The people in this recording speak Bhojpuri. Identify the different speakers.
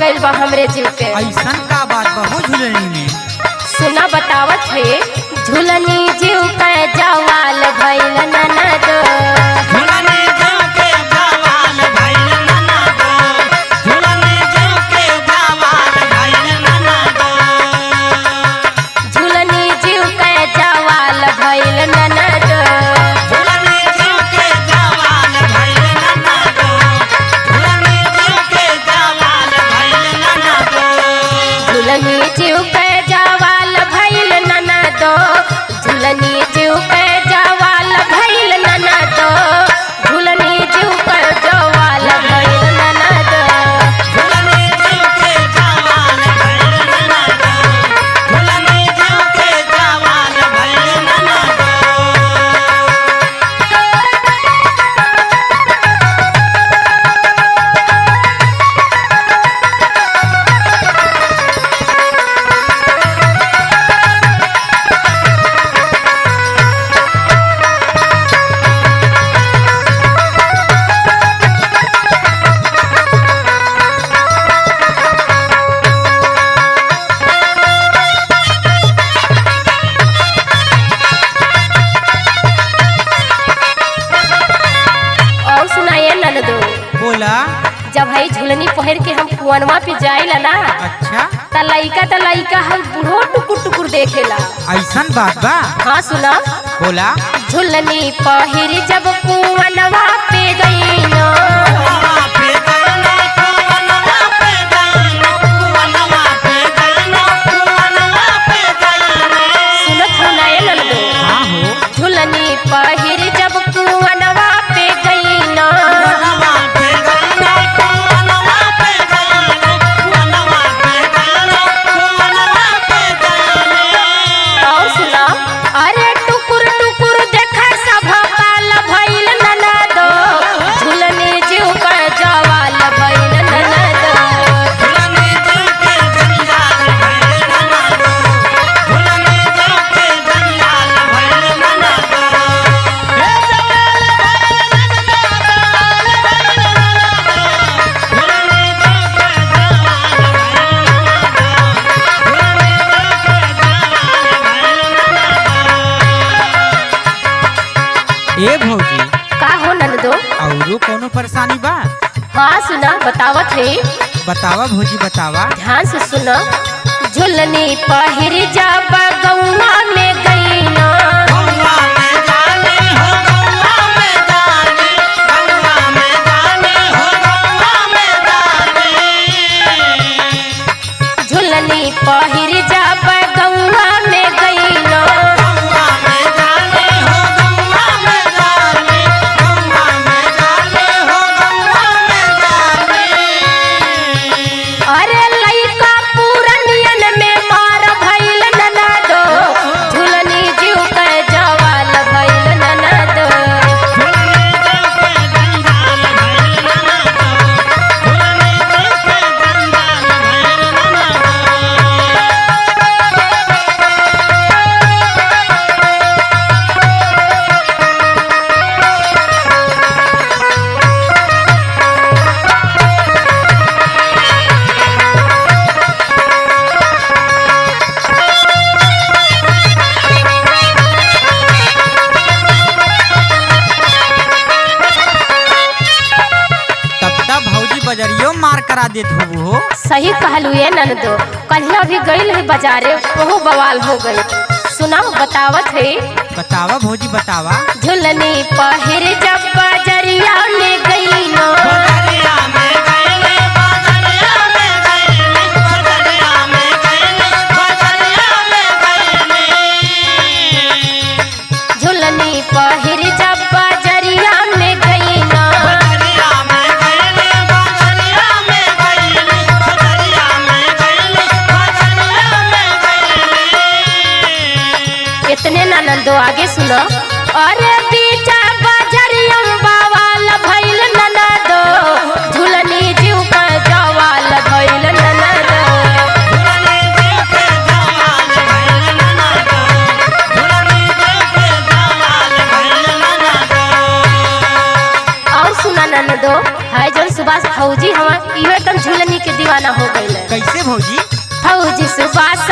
Speaker 1: गइल बा हमरे जीव के।
Speaker 2: ऐसन का बात बहु झुलनी में
Speaker 1: सुना बतावत है झुलनी जीव के जवाल भइल ननद।
Speaker 2: झुलनी जीव के जवाल भइल ननद। झुलनी जीव के जवाल भइल ननद।
Speaker 1: झुलनी जीव के जवाल भइल ननद।
Speaker 2: झुलनी जीव के जवाल भइल ननद। झुलनी जीव के जवाल भइल ननद।
Speaker 1: झुलनी जीव के जवाल भइल ननद। झुलनी जीव के जवाल भइल ननद। झुलनी जीव के जवाल भइल ननद।
Speaker 2: झुलनी जीव के जवाल भइल ननद। झुलनी जीव के जवाल भइल ननद।
Speaker 1: और सुनाइए ननदो
Speaker 2: बोला।
Speaker 1: जब है झुलनी पहन के हम कुआनवा पे जाइला ना
Speaker 2: अच्छा
Speaker 1: त लइका हम बूढ़ो टुकुर टुकुर देखेला।
Speaker 2: ऐसन बात बा।
Speaker 1: हाँ सुना
Speaker 2: बोला।
Speaker 1: झुलनी पहिर जब कुआनवा पे गईनो। सुनत हो ना ये ननदो
Speaker 2: हाँ हो।
Speaker 1: झुलनी पहिर जब कुआनवा पे गईनो। और सुना अरे टुकुर टुकुर देखा सब काल भइल ननदो। झुलनी जीव का जवाल भइल ननदो।
Speaker 2: ए भौजी
Speaker 1: का हो ननदो?
Speaker 2: औरो कोनो परेशानी बा?
Speaker 1: हाँ सुना बतावत है
Speaker 2: बतावा भौजी बतावा।
Speaker 1: ध्यान से सुनो। झुलनी पहिर जब गौवा में गईनो। झुलनी पहिर जब गौवा में गईनो। अरे लइका पूरनियन में मार भइल ननदो। झुलनी जीव के जवाल भइल ननदो।
Speaker 2: तब तब भौजी बजरियो मार करा देत हो।
Speaker 1: सही कहलू ये ननदो। कलिया भी गईल है बाजारे वहु बवाल हो गई। सुना बतावत है
Speaker 2: बतावा भौजी बतावा।
Speaker 1: झुलनी पहिर जब बजरिया में गईनो। झुलनी पहिर जब बजरिया में गईनो। इतने ननदो आगे सुनो। अरे बीचा बजरिया बवाल भइल ननदो। झुलनी जीव का जवाल भइल ननदो। और सुना ननदो है जौन सुभाष फौजी हवा इहो एकदम झुलनी के दीवाना दीवाना हो गई।
Speaker 2: कैसे भौजी?
Speaker 1: फौजी सुबास